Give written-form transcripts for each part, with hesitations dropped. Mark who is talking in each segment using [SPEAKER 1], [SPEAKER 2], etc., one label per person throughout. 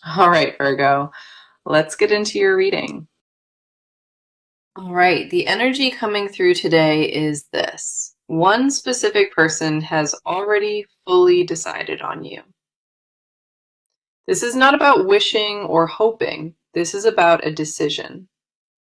[SPEAKER 1] All right, Virgo, let's get into your reading. All right, the energy coming through today is this. One specific person has already fully decided on you. This is not about wishing or hoping. This is about a decision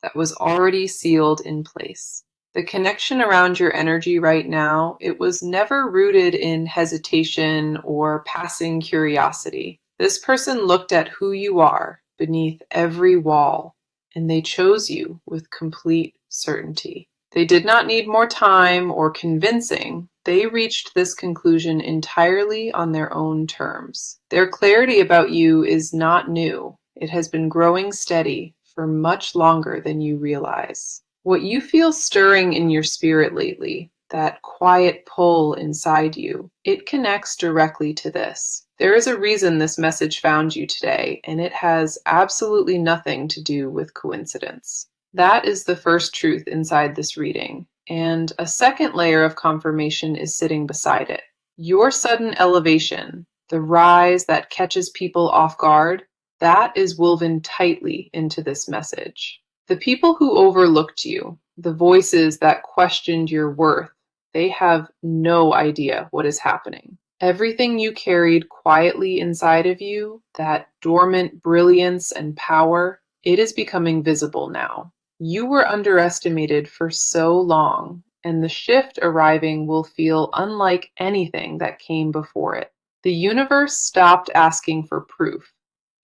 [SPEAKER 1] that was already sealed in place. The connection around your energy right now, it was never rooted in hesitation or passing curiosity. This person looked at who you are beneath every wall, and they chose you with complete certainty. They did not need more time or convincing. They reached this conclusion entirely on their own terms. Their clarity about you is not new. It has been growing steady for much longer than you realize. What you feel stirring in your spirit lately, that quiet pull inside you, it connects directly to this. There is a reason this message found you today, and it has absolutely nothing to do with coincidence. That is the first truth inside this reading, and a second layer of confirmation is sitting beside it. Your sudden elevation, the rise that catches people off guard, that is woven tightly into this message. The people who overlooked you, the voices that questioned your worth, they have no idea what is happening. Everything you carried quietly inside of you, that dormant brilliance and power, it is becoming visible now. You were underestimated for so long, and the shift arriving will feel unlike anything that came before it. The universe stopped asking for proof.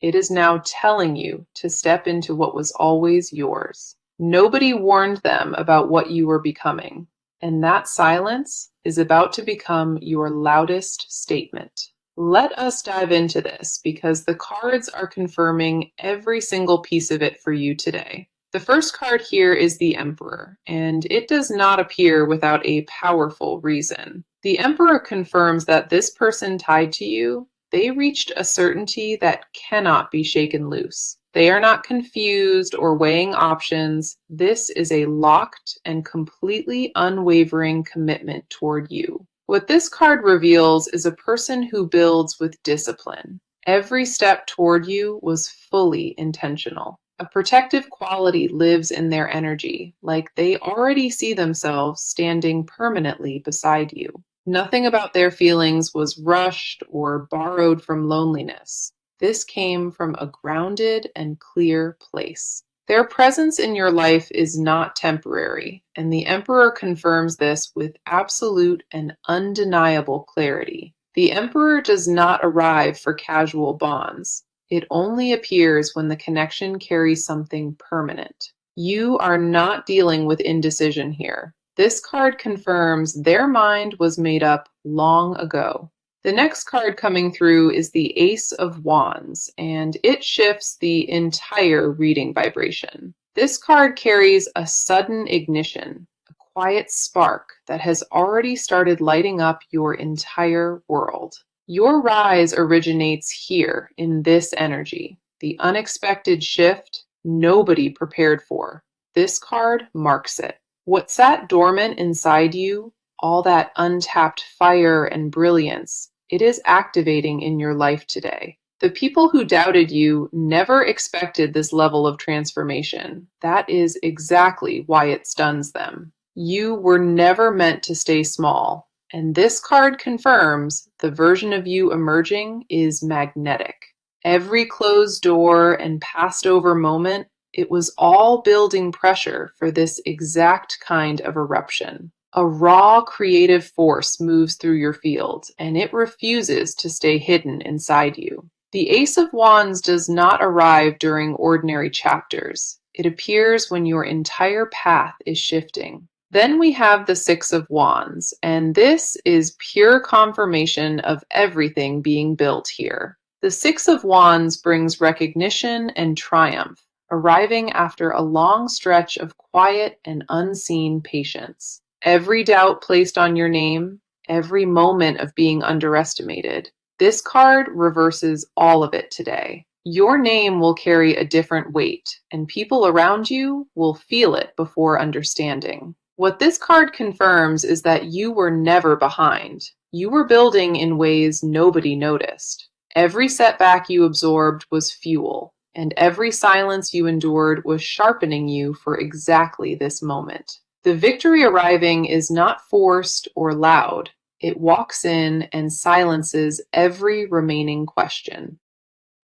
[SPEAKER 1] It is now telling you to step into what was always yours. Nobody warned them about what you were becoming, and that silence is about to become your loudest statement. Let us dive into this because the cards are confirming every single piece of it for you today. The first card here is the Emperor, and it does not appear without a powerful reason. The Emperor confirms that this person tied to you, they reached a certainty that cannot be shaken loose. They are not confused or weighing options. This is a locked and completely unwavering commitment toward you. What this card reveals is a person who builds with discipline. Every step toward you was fully intentional. A protective quality lives in their energy, like they already see themselves standing permanently beside you. Nothing about their feelings was rushed or borrowed from loneliness. This came from a grounded and clear place. Their presence in your life is not temporary, and the Emperor confirms this with absolute and undeniable clarity. The Emperor does not arrive for casual bonds. It only appears when the connection carries something permanent. You are not dealing with indecision here. This card confirms their mind was made up long ago. The next card coming through is the Ace of Wands, and it shifts the entire reading vibration. This card carries a sudden ignition, a quiet spark that has already started lighting up your entire world. Your rise originates here in this energy, the unexpected shift nobody prepared for. This card marks it. What sat dormant inside you, all that untapped fire and brilliance, it is activating in your life today. The people who doubted you never expected this level of transformation. That is exactly why it stuns them. You were never meant to stay small. And this card confirms the version of you emerging is magnetic. Every closed door and passed over moment, it was all building pressure for this exact kind of eruption. A raw creative force moves through your field, and it refuses to stay hidden inside you. The Ace of Wands does not arrive during ordinary chapters. It appears when your entire path is shifting. Then we have the Six of Wands, and this is pure confirmation of everything being built here. The Six of Wands brings recognition and triumph, arriving after a long stretch of quiet and unseen patience. Every doubt placed on your name, every moment of being underestimated, this card reverses all of it today. Your name will carry a different weight, and people around you will feel it before understanding. What this card confirms is that you were never behind. You were building in ways nobody noticed. Every setback you absorbed was fuel, and every silence you endured was sharpening you for exactly this moment. The victory arriving is not forced or loud. It walks in and silences every remaining question.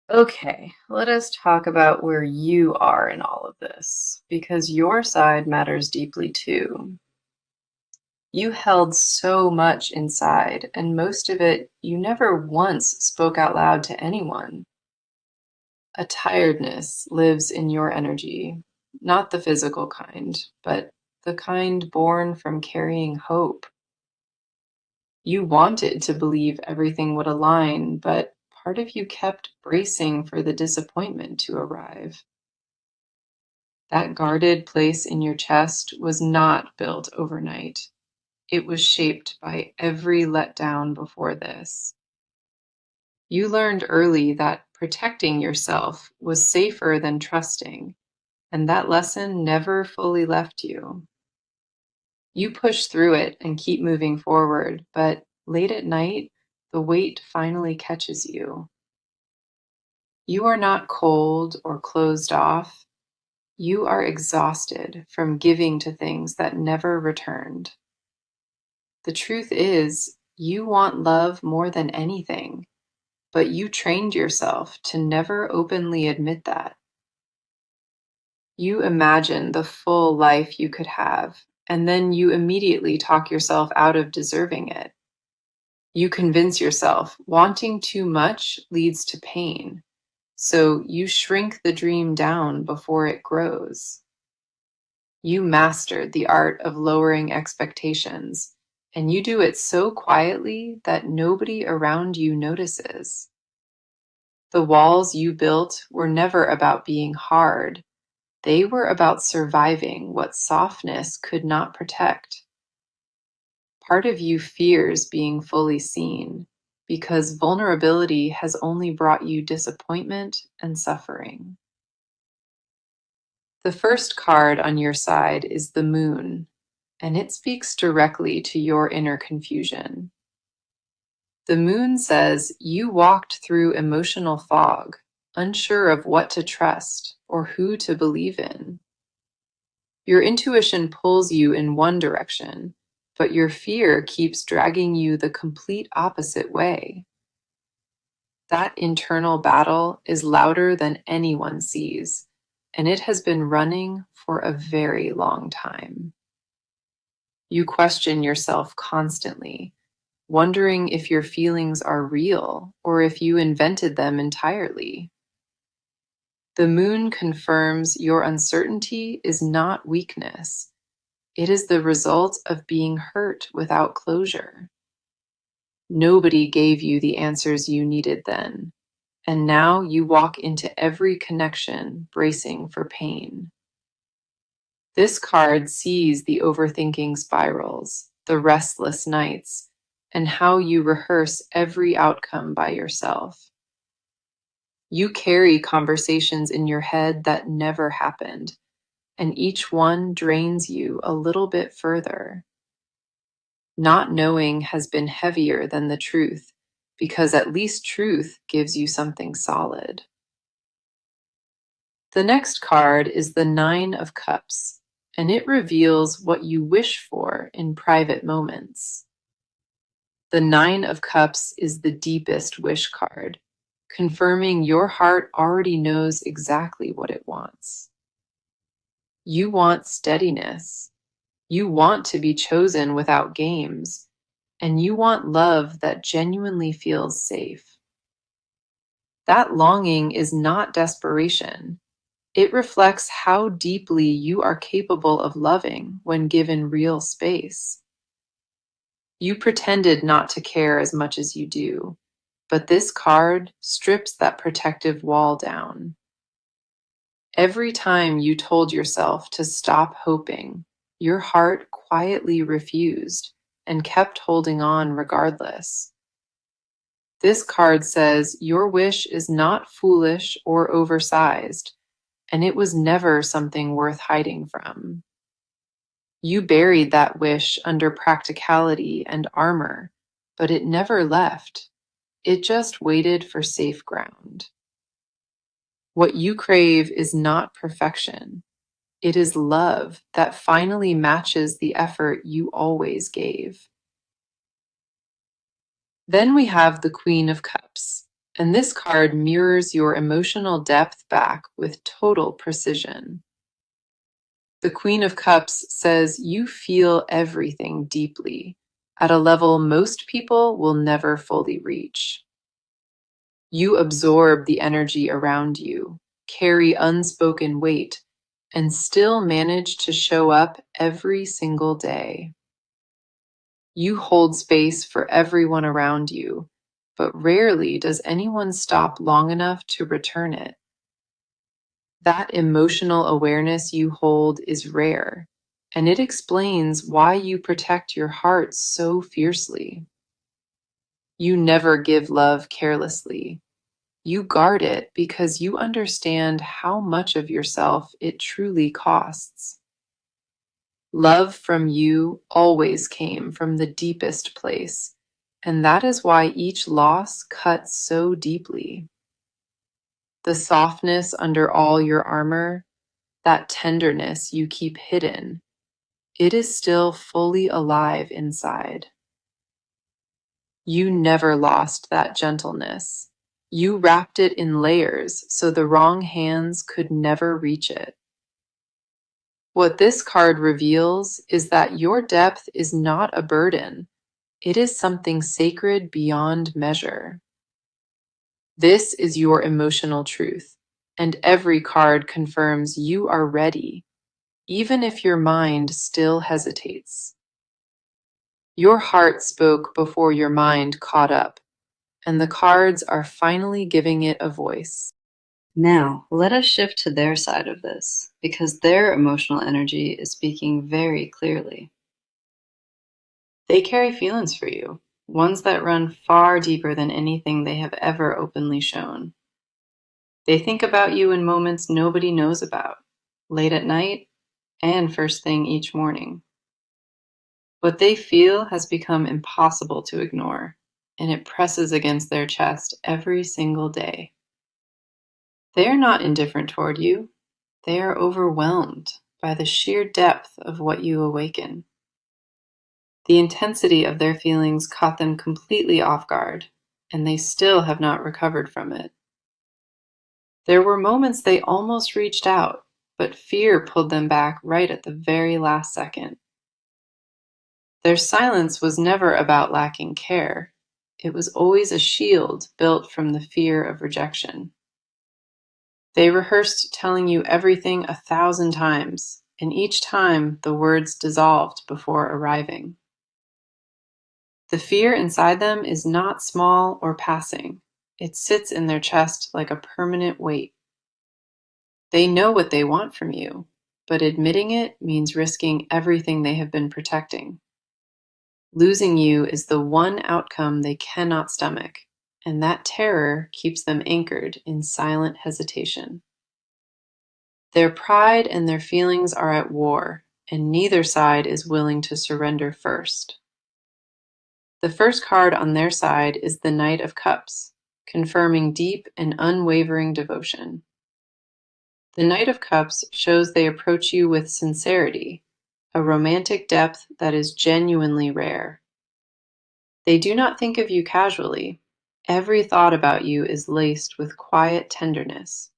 [SPEAKER 1] Okay, let us talk about where you are in all of this, because your side matters deeply too. You held so much inside, and most of it you never once spoke out loud to anyone. A tiredness lives in your energy, not the physical kind, but the kind born from carrying hope. You wanted to believe everything would align, but part of you kept bracing for the disappointment to arrive. That guarded place in your chest was not built overnight. It was shaped by every letdown before this. You learned early that protecting yourself was safer than trusting, and that lesson never fully left you. You push through it and keep moving forward, but late at night, the weight finally catches you. You are not cold or closed off. You are exhausted from giving to things that never returned. The truth is, you want love more than anything, but you trained yourself to never openly admit that. You imagine the full life you could have, and then you immediately talk yourself out of deserving it. You convince yourself wanting too much leads to pain, so you shrink the dream down before it grows. You mastered the art of lowering expectations, and you do it so quietly that nobody around you notices. The walls you built were never about being hard. They were about surviving what softness could not protect. Part of you fears being fully seen because vulnerability has only brought you disappointment and suffering. The first card on your side is the moon, and it speaks directly to your inner confusion. The moon says you walked through emotional fog, unsure of what to trust or who to believe in. Your intuition pulls you in one direction, but your fear keeps dragging you the complete opposite way. That internal battle is louder than anyone sees, and it has been running for a very long time. You question yourself constantly, wondering if your feelings are real or if you invented them entirely. The moon confirms your uncertainty is not weakness. It is the result of being hurt without closure. Nobody gave you the answers you needed then, and now you walk into every connection bracing for pain. This card sees the overthinking spirals, the restless nights, and how you rehearse every outcome by yourself. You carry conversations in your head that never happened, and each one drains you a little bit further. Not knowing has been heavier than the truth, because at least truth gives you something solid. The next card is the Nine of Cups, and it reveals what you wish for in private moments. The Nine of Cups is the deepest wish card, confirming your heart already knows exactly what it wants. You want steadiness. You want to be chosen without games, and you want love that genuinely feels safe. That longing is not desperation. It reflects how deeply you are capable of loving when given real space. You pretended not to care as much as you do, but this card strips that protective wall down. Every time you told yourself to stop hoping, your heart quietly refused and kept holding on regardless. This card says your wish is not foolish or oversized, and it was never something worth hiding from. You buried that wish under practicality and armor, but it never left. It just waited for safe ground. What you crave is not perfection. It is love that finally matches the effort you always gave. Then we have the Queen of Cups, and this card mirrors your emotional depth back with total precision. The Queen of Cups says you feel everything deeply, at a level most people will never fully reach. You absorb the energy around you, carry unspoken weight, and still manage to show up every single day. You hold space for everyone around you, but rarely does anyone stop long enough to return it. That emotional awareness you hold is rare, and it explains why you protect your heart so fiercely. You never give love carelessly. You guard it because you understand how much of yourself it truly costs. Love from you always came from the deepest place, and that is why each loss cuts so deeply. The softness under all your armor, that tenderness you keep hidden, it is still fully alive inside. You never lost that gentleness. You wrapped it in layers so the wrong hands could never reach it. What this card reveals is that your depth is not a burden. It is something sacred beyond measure. This is your emotional truth, and every card confirms you are ready, even if your mind still hesitates. Your heart spoke before your mind caught up, and the cards are finally giving it a voice. Now, let us shift to their side of this, because their emotional energy is speaking very clearly. They carry feelings for you, ones that run far deeper than anything they have ever openly shown. They think about you in moments nobody knows about, late at night and first thing each morning. What they feel has become impossible to ignore, and it presses against their chest every single day. They are not indifferent toward you. They are overwhelmed by the sheer depth of what you awaken. The intensity of their feelings caught them completely off guard, and they still have not recovered from it. There were moments they almost reached out, but fear pulled them back right at the very last second. Their silence was never about lacking care. It was always a shield built from the fear of rejection. They rehearsed telling you everything 1,000 times, and each time the words dissolved before arriving. The fear inside them is not small or passing. It sits in their chest like a permanent weight. They know what they want from you, but admitting it means risking everything they have been protecting. Losing you is the one outcome they cannot stomach, and that terror keeps them anchored in silent hesitation. Their pride and their feelings are at war, and neither side is willing to surrender first. The first card on their side is the Knight of Cups, confirming deep and unwavering devotion. The Knight of Cups shows they approach you with sincerity, a romantic depth that is genuinely rare. They do not think of you casually. Every thought about you is laced with quiet tenderness.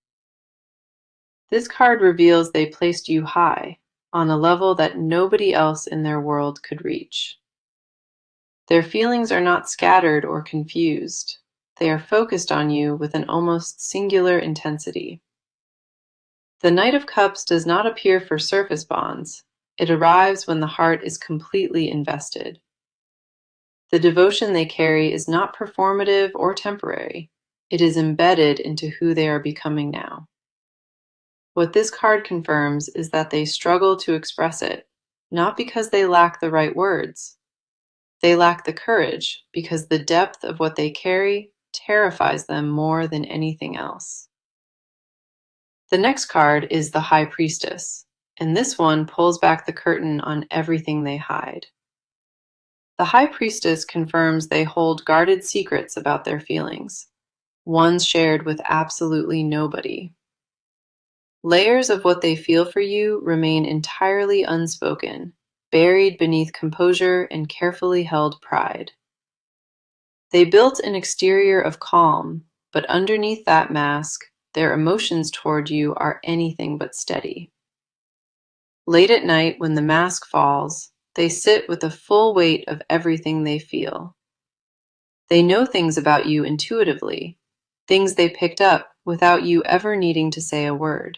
[SPEAKER 1] This card reveals they placed you high, on a level that nobody else in their world could reach. Their feelings are not scattered or confused. They are focused on you with an almost singular intensity. The Knight of Cups does not appear for surface bonds. It arrives when the heart is completely invested. The devotion they carry is not performative or temporary. It is embedded into who they are becoming now. What this card confirms is that they struggle to express it, not because they lack the right words. They lack the courage because the depth of what they carry terrifies them more than anything else. The next card is the High Priestess, and this one pulls back the curtain on everything they hide. The High Priestess confirms they hold guarded secrets about their feelings, ones shared with absolutely nobody. Layers of what they feel for you remain entirely unspoken, buried beneath composure and carefully held pride. They built an exterior of calm, but underneath that mask, their emotions toward you are anything but steady. Late at night, when the mask falls, they sit with the full weight of everything they feel. They know things about you intuitively, things they picked up without you ever needing to say a word.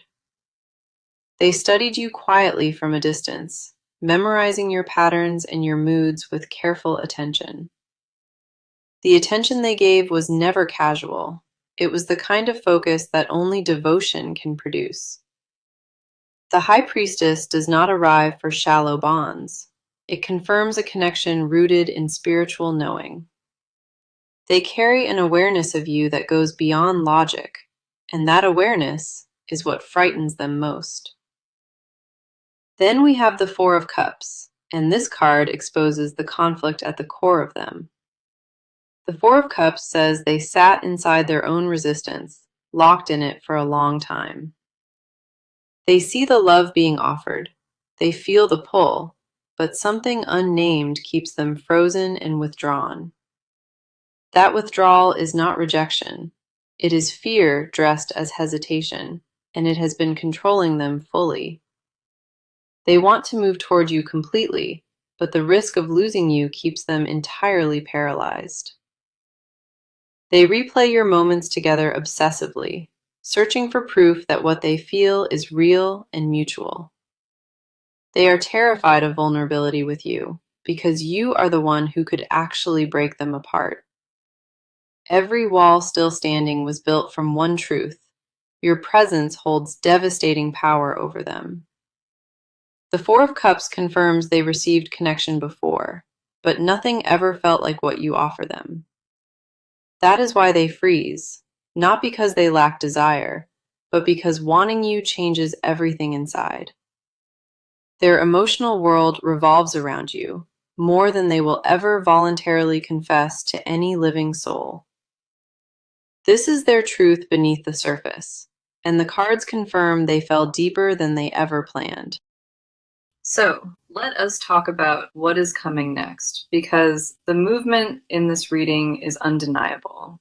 [SPEAKER 1] They studied you quietly from a distance, memorizing your patterns and your moods with careful attention. The attention they gave was never casual. It was the kind of focus that only devotion can produce. The High Priestess does not arrive for shallow bonds. It confirms a connection rooted in spiritual knowing. They carry an awareness of you that goes beyond logic, and that awareness is what frightens them most. Then we have the Four of Cups, and this card exposes the conflict at the core of them. The Four of Cups says they sat inside their own resistance, locked in it for a long time. They see the love being offered. They feel the pull, but something unnamed keeps them frozen and withdrawn. That withdrawal is not rejection. It is fear dressed as hesitation, and it has been controlling them fully. They want to move toward you completely, but the risk of losing you keeps them entirely paralyzed. They replay your moments together obsessively, searching for proof that what they feel is real and mutual. They are terrified of vulnerability with you, because you are the one who could actually break them apart. Every wall still standing was built from one truth: your presence holds devastating power over them. The Four of Cups confirms they received connection before, but nothing ever felt like what you offer them. That is why they freeze, not because they lack desire, but because wanting you changes everything inside. Their emotional world revolves around you, more than they will ever voluntarily confess to any living soul. This is their truth beneath the surface, and the cards confirm they fell deeper than they ever planned. So, let us talk about what is coming next, because the movement in this reading is undeniable.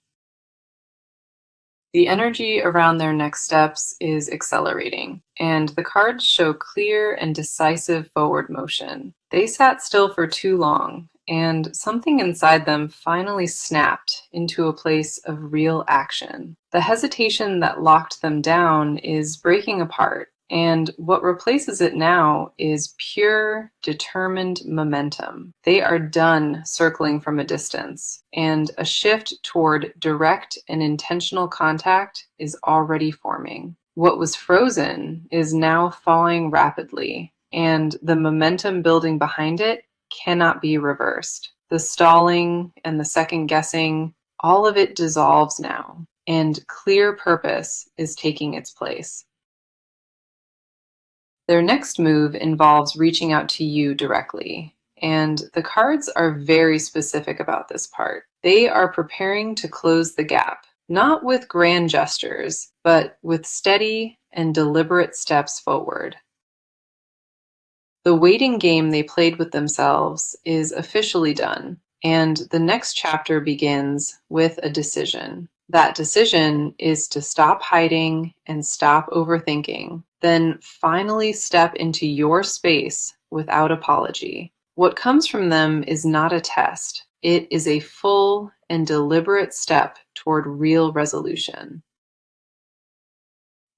[SPEAKER 1] The energy around their next steps is accelerating, and the cards show clear and decisive forward motion. They sat still for too long, and something inside them finally snapped into a place of real action. The hesitation that locked them down is breaking apart, and what replaces it now is pure, determined momentum. They are done circling from a distance, and a shift toward direct and intentional contact is already forming. What was frozen is now thawing rapidly, and the momentum building behind it cannot be reversed. The stalling and the second guessing, all of it dissolves now, and clear purpose is taking its place. Their next move involves reaching out to you directly, and the cards are very specific about this part. They are preparing to close the gap, not with grand gestures, but with steady and deliberate steps forward. The waiting game they played with themselves is officially done, and the next chapter begins with a decision. That decision is to stop hiding and stop overthinking, then finally step into your space without apology. What comes from them is not a test. It is a full and deliberate step toward real resolution.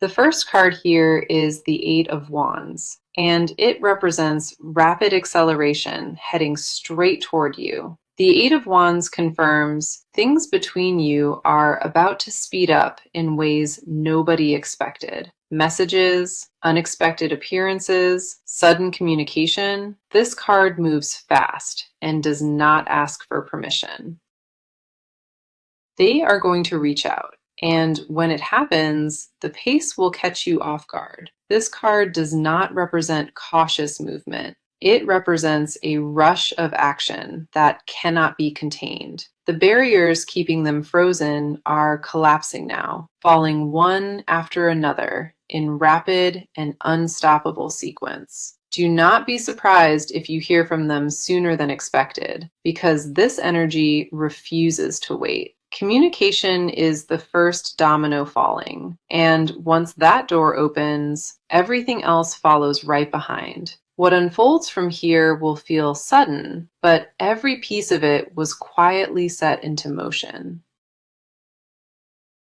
[SPEAKER 1] The first card here is the Eight of Wands, and it represents rapid acceleration heading straight toward you. The Eight of Wands confirms things between you are about to speed up in ways nobody expected. Messages, unexpected appearances, sudden communication. This card moves fast and does not ask for permission. They are going to reach out, and when it happens, the pace will catch you off guard. This card does not represent cautious movement. It represents a rush of action that cannot be contained. The barriers keeping them frozen are collapsing now, falling one after another in rapid and unstoppable sequence. Do not be surprised if you hear from them sooner than expected, because this energy refuses to wait. Communication is the first domino falling, and once that door opens, everything else follows right behind. What unfolds from here will feel sudden, but every piece of it was quietly set into motion.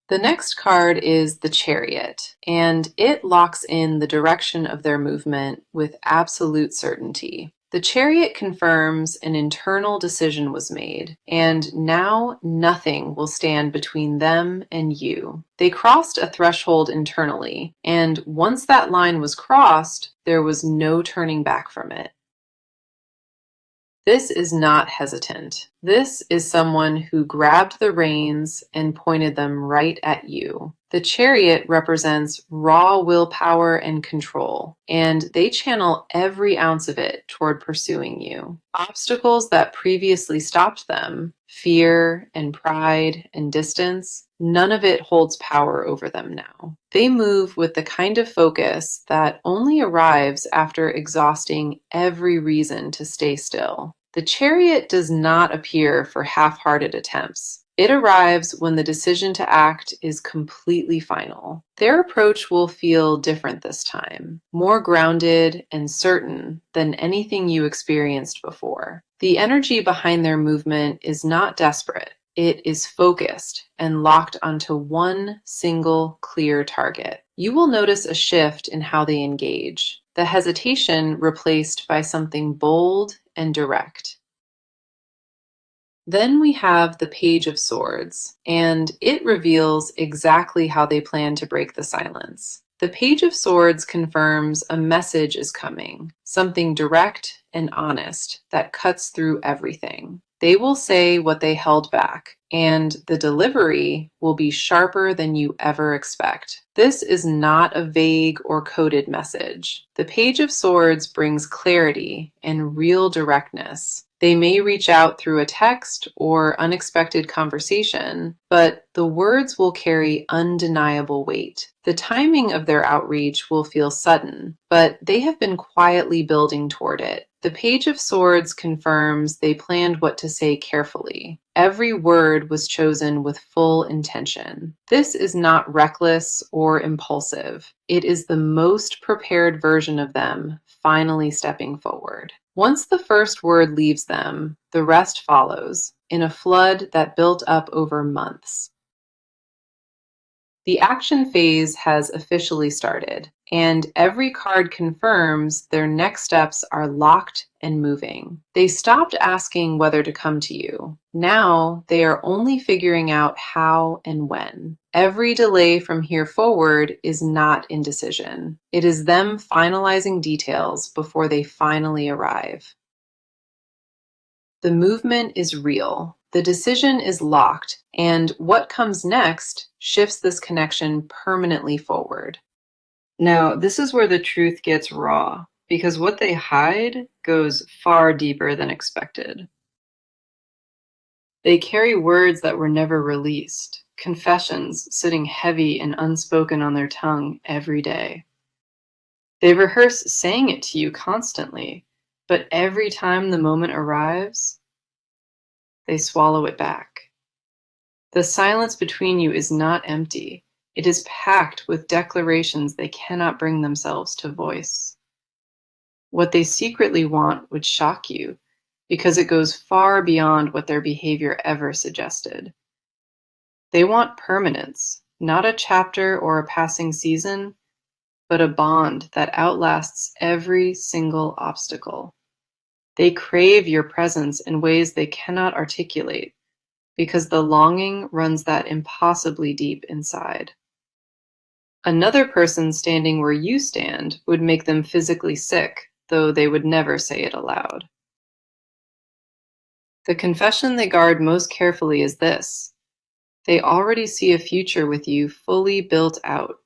[SPEAKER 1] The next card is the Chariot, and it locks in the direction of their movement with absolute certainty. The Chariot confirms an internal decision was made, and now nothing will stand between them and you. They crossed a threshold internally, and once that line was crossed, there was no turning back from it. This is not hesitant. This is someone who grabbed the reins and pointed them right at you. The Chariot represents raw willpower and control, and they channel every ounce of it toward pursuing you. Obstacles that previously stopped them, fear and pride and distance, none of it holds power over them now. They move with the kind of focus that only arrives after exhausting every reason to stay still. The Chariot does not appear for half-hearted attempts. It arrives when the decision to act is completely final. Their approach will feel different this time, more grounded and certain than anything you experienced before. The energy behind their movement is not desperate. It is focused and locked onto one single clear target. You will notice a shift in how they engage, the hesitation replaced by something bold and direct. Then we have the Page of Swords, and it reveals exactly how they plan to break the silence. The Page of Swords confirms a message is coming, something direct and honest that cuts through everything. They will say what they held back, and the delivery will be sharper than you ever expect. This is not a vague or coded message. The Page of Swords brings clarity and real directness. They may reach out through a text or unexpected conversation, but the words will carry undeniable weight. The timing of their outreach will feel sudden, but they have been quietly building toward it. The Page of Swords confirms they planned what to say carefully. Every word was chosen with full intention. This is not reckless or impulsive. It is the most prepared version of them finally stepping forward. Once the first word leaves them, the rest follows, in a flood that built up over months. The action phase has officially started, and every card confirms their next steps are locked and moving. They stopped asking whether to come to you. Now they are only figuring out how and when. Every delay from here forward is not indecision. It is them finalizing details before they finally arrive. The movement is real. The decision is locked, and what comes next shifts this connection permanently forward. Now, this is where the truth gets raw, because what they hide goes far deeper than expected. They carry words that were never released, confessions sitting heavy and unspoken on their tongue every day. They rehearse saying it to you constantly, but every time the moment arrives, they swallow it back. The silence between you is not empty. It is packed with declarations they cannot bring themselves to voice. What they secretly want would shock you, because it goes far beyond what their behavior ever suggested. They want permanence, not a chapter or a passing season, but a bond that outlasts every single obstacle. They crave your presence in ways they cannot articulate, because the longing runs that impossibly deep inside. Another person standing where you stand would make them physically sick, though they would never say it aloud. The confession they guard most carefully is this: they already see a future with you fully built out.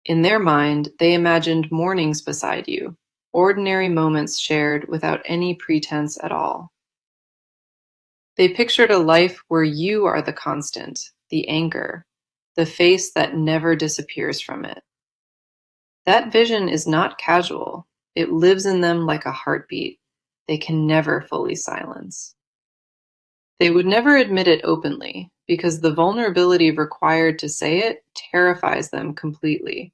[SPEAKER 1] In their mind, they imagined mornings beside you, ordinary moments shared without any pretense at all. They pictured a life where you are the constant, the anchor, the face that never disappears from it. That vision is not casual. It lives in them like a heartbeat they can never fully silence. They would never admit it openly because the vulnerability required to say it terrifies them completely.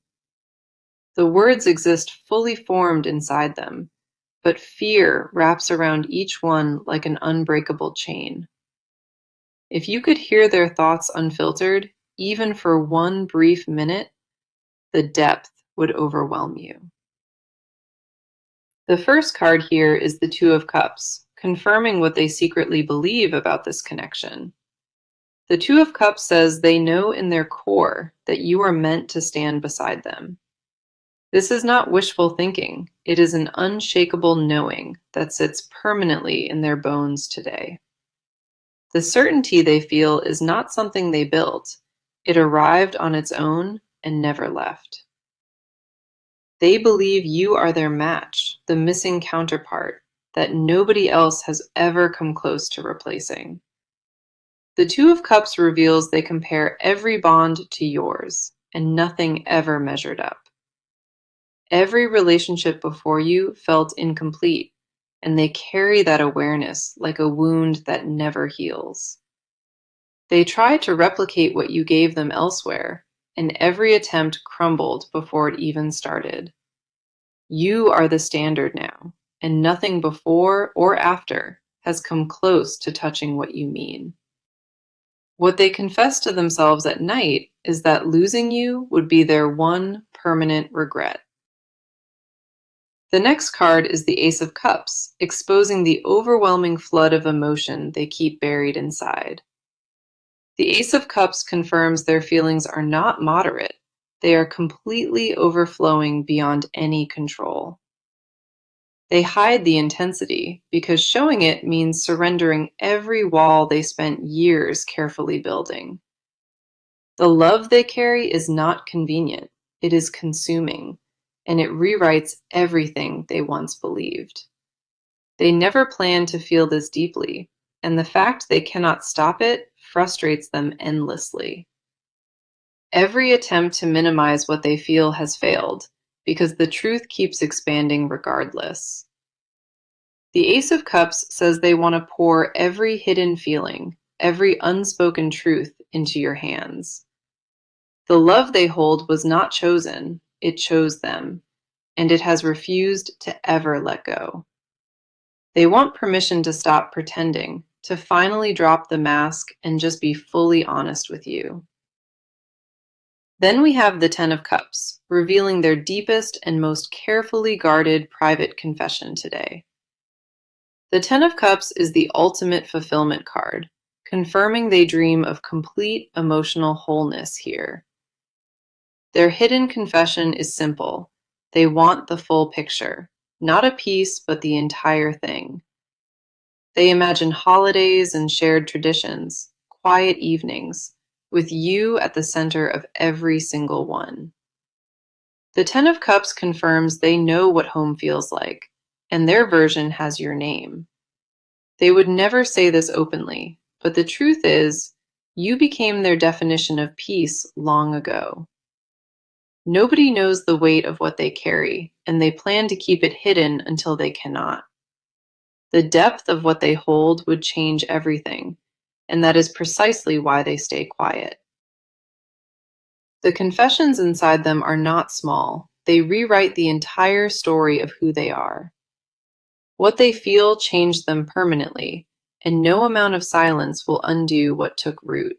[SPEAKER 1] The words exist fully formed inside them, but fear wraps around each one like an unbreakable chain. If you could hear their thoughts unfiltered, even for one brief minute, the depth would overwhelm you. The first card here is the Two of Cups, confirming what they secretly believe about this connection. The Two of Cups says they know in their core that you are meant to stand beside them. This is not wishful thinking. It is an unshakable knowing that sits permanently in their bones today. The certainty they feel is not something they built. It arrived on its own and never left. They believe you are their match, the missing counterpart that nobody else has ever come close to replacing. The Two of Cups reveals they compare every bond to yours, and nothing ever measured up. Every relationship before you felt incomplete, and they carry that awareness like a wound that never heals. They tried to replicate what you gave them elsewhere, and every attempt crumbled before it even started. You are the standard now, and nothing before or after has come close to touching what you mean. What they confess to themselves at night is that losing you would be their one permanent regret. The next card is the Ace of Cups, exposing the overwhelming flood of emotion they keep buried inside. The Ace of Cups confirms their feelings are not moderate. They are completely overflowing beyond any control. They hide the intensity because showing it means surrendering every wall they spent years carefully building. The love they carry is not convenient, it is consuming, and it rewrites everything they once believed. They never planned to feel this deeply, and the fact they cannot stop it frustrates them endlessly. Every attempt to minimize what they feel has failed, because the truth keeps expanding regardless. The Ace of Cups says they want to pour every hidden feeling, every unspoken truth into your hands. The love they hold was not chosen, it chose them, and it has refused to ever let go. They want permission to stop pretending, to finally drop the mask and just be fully honest with you. Then we have the Ten of Cups, revealing their deepest and most carefully guarded private confession today. The Ten of Cups is the ultimate fulfillment card, confirming they dream of complete emotional wholeness here. Their hidden confession is simple. They want the full picture, not a piece, but the entire thing. They imagine holidays and shared traditions, quiet evenings, with you at the center of every single one. The Ten of Cups confirms they know what home feels like, and their version has your name. They would never say this openly, but the truth is, you became their definition of peace long ago. Nobody knows the weight of what they carry, and they plan to keep it hidden until they cannot. The depth of what they hold would change everything, and that is precisely why they stay quiet. The confessions inside them are not small. They rewrite the entire story of who they are. What they feel changed them permanently, and no amount of silence will undo what took root.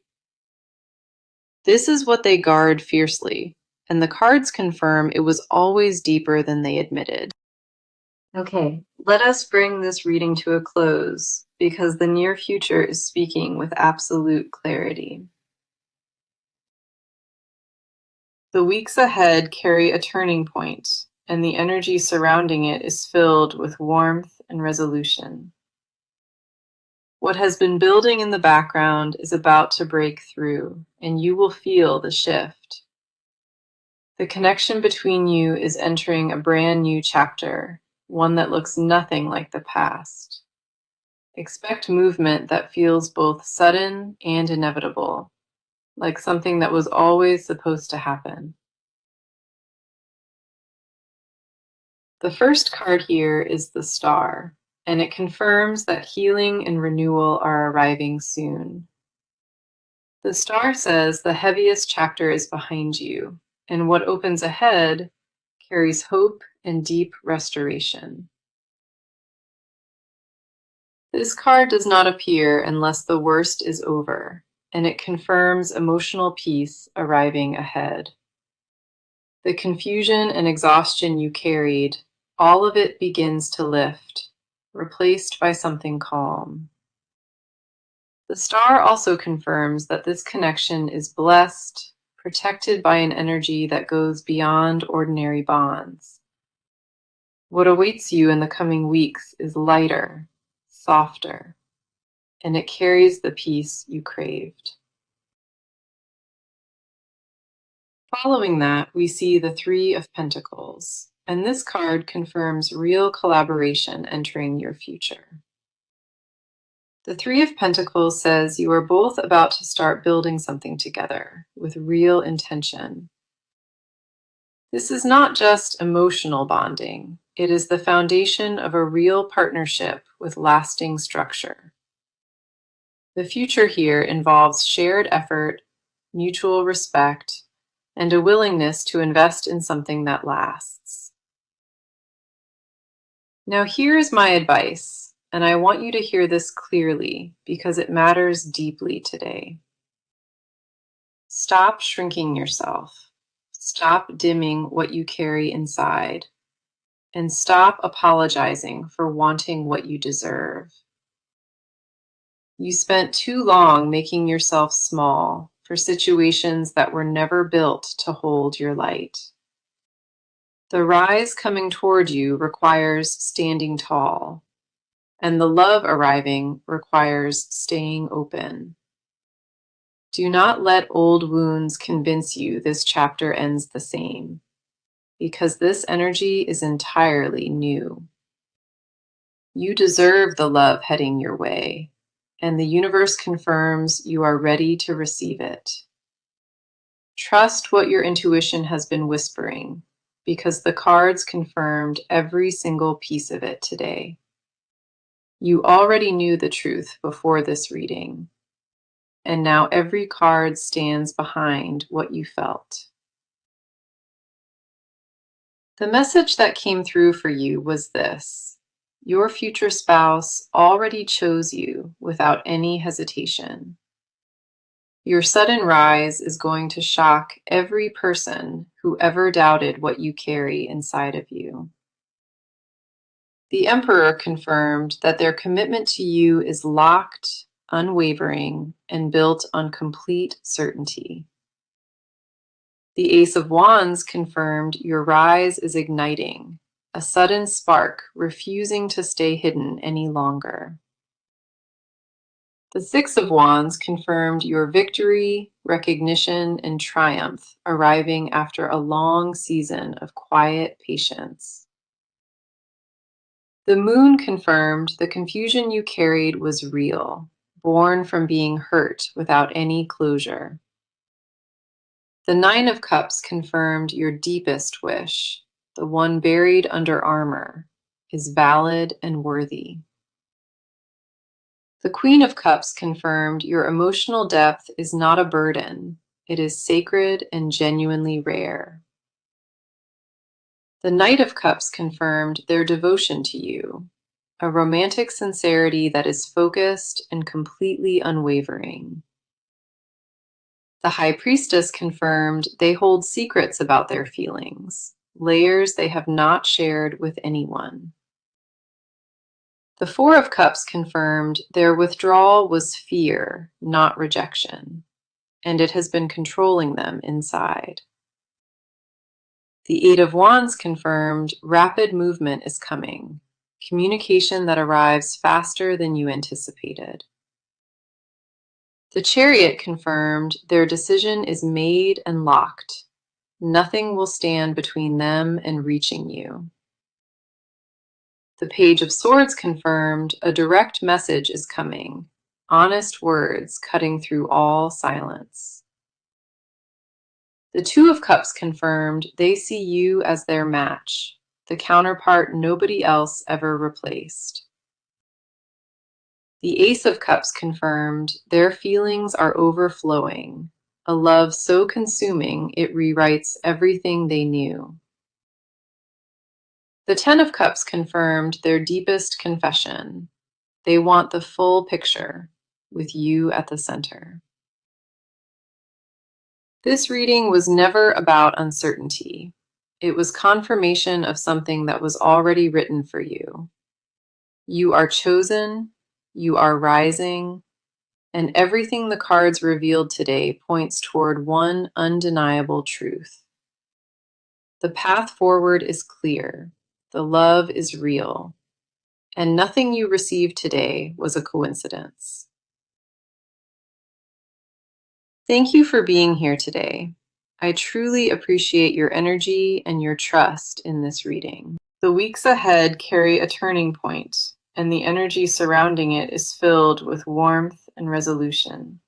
[SPEAKER 1] This is what they guard fiercely, and the cards confirm it was always deeper than they admitted. Okay, let us bring this reading to a close, because the near future is speaking with absolute clarity. The weeks ahead carry a turning point, and the energy surrounding it is filled with warmth and resolution. What has been building in the background is about to break through, and you will feel the shift. The connection between you is entering a brand new chapter, one that looks nothing like the past. Expect movement that feels both sudden and inevitable, like something that was always supposed to happen. The first card here is the Star, and it confirms that healing and renewal are arriving soon. The Star says the heaviest chapter is behind you, and what opens ahead carries hope and deep restoration. This card does not appear unless the worst is over, and it confirms emotional peace arriving ahead. The confusion and exhaustion you carried, all of it begins to lift, replaced by something calm. The Star also confirms that this connection is blessed, protected by an energy that goes beyond ordinary bonds. What awaits you in the coming weeks is lighter, softer, and it carries the peace you craved. Following that, we see the Three of Pentacles, and this card confirms real collaboration entering your future. The Three of Pentacles says you are both about to start building something together with real intention. This is not just emotional bonding, it is the foundation of a real partnership with lasting structure. The future here involves shared effort, mutual respect, and a willingness to invest in something that lasts. Now, here is my advice, and I want you to hear this clearly because it matters deeply today. Stop shrinking yourself. Stop dimming what you carry inside. And stop apologizing for wanting what you deserve. You spent too long making yourself small for situations that were never built to hold your light. The rise coming toward you requires standing tall, and the love arriving requires staying open. Do not let old wounds convince you this chapter ends the same, because this energy is entirely new. You deserve the love heading your way, and the universe confirms you are ready to receive it. Trust what your intuition has been whispering, because the cards confirmed every single piece of it today. You already knew the truth before this reading, and now every card stands behind what you felt. The message that came through for you was this: your future spouse already chose you without any hesitation. Your sudden rise is going to shock every person who ever doubted what you carry inside of you. The Emperor confirmed that their commitment to you is locked, unwavering, and built on complete certainty. The Ace of Wands confirmed your rise is igniting, a sudden spark refusing to stay hidden any longer. The Six of Wands confirmed your victory, recognition, and triumph arriving after a long season of quiet patience. The Moon confirmed the confusion you carried was real, born from being hurt without any closure. The Nine of Cups confirmed your deepest wish, the one buried under armor, is valid and worthy. The Queen of Cups confirmed your emotional depth is not a burden, it is sacred and genuinely rare. The Knight of Cups confirmed their devotion to you, a romantic sincerity that is focused and completely unwavering. The High Priestess confirmed they hold secrets about their feelings, layers they have not shared with anyone. The Four of Cups confirmed their withdrawal was fear, not rejection, and it has been controlling them inside. The Eight of Wands confirmed rapid movement is coming, communication that arrives faster than you anticipated. The Chariot confirmed their decision is made and locked. Nothing will stand between them and reaching you. The Page of Swords confirmed a direct message is coming, honest words cutting through all silence. The Two of Cups confirmed they see you as their match, the counterpart nobody else ever replaced. The Ace of Cups confirmed their feelings are overflowing, a love so consuming it rewrites everything they knew. The Ten of Cups confirmed their deepest confession. They want the full picture, with you at the center. This reading was never about uncertainty. It was confirmation of something that was already written for you. You are chosen, you are rising, and everything the cards revealed today points toward one undeniable truth. The path forward is clear, the love is real, and nothing you received today was a coincidence. Thank you for being here today. I truly appreciate your energy and your trust in this reading. The weeks ahead carry a turning point, and the energy surrounding it is filled with warmth and resolution.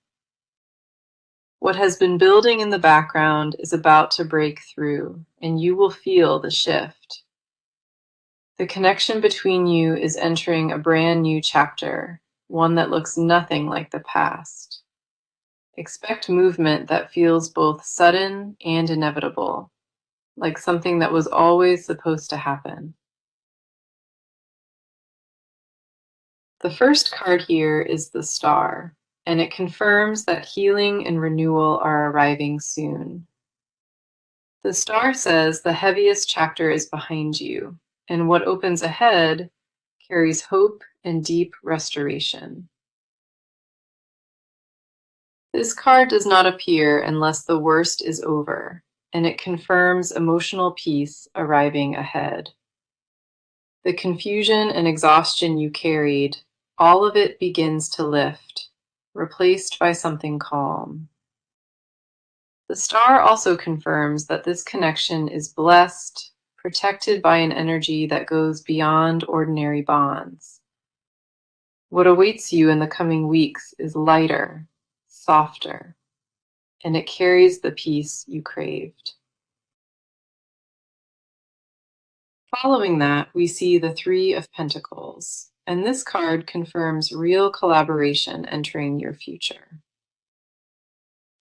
[SPEAKER 1] What has been building in the background is about to break through, and you will feel the shift. The connection between you is entering a brand new chapter, one that looks nothing like the past. Expect movement that feels both sudden and inevitable, like something that was always supposed to happen. The first card here is the Star, and it confirms that healing and renewal are arriving soon. The Star says the heaviest chapter is behind you, and what opens ahead carries hope and deep restoration. This card does not appear unless the worst is over, and it confirms emotional peace arriving ahead. The confusion and exhaustion you carried, all of it begins to lift, replaced by something calm. The Star also confirms that this connection is blessed, protected by an energy that goes beyond ordinary bonds. What awaits you in the coming weeks is lighter, softer, and it carries the peace you craved. Following that, we see the Three of Pentacles, and this card confirms real collaboration entering your future.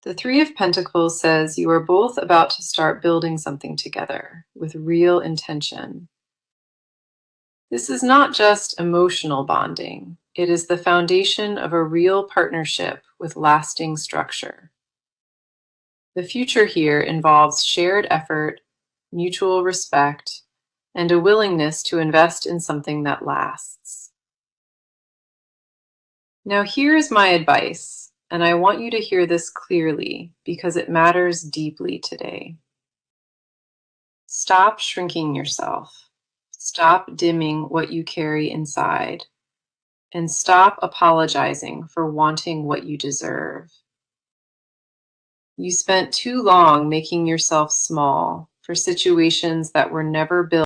[SPEAKER 1] The Three of Pentacles says you are both about to start building something together with real intention. This is not just emotional bonding. It is the foundation of a real partnership with lasting structure. The future here involves shared effort, mutual respect, and a willingness to invest in something that lasts. Now, here is my advice, and I want you to hear this clearly because it matters deeply today. Stop shrinking yourself. Stop dimming what you carry inside. And stop apologizing for wanting what you deserve. You spent too long making yourself small for situations that were never built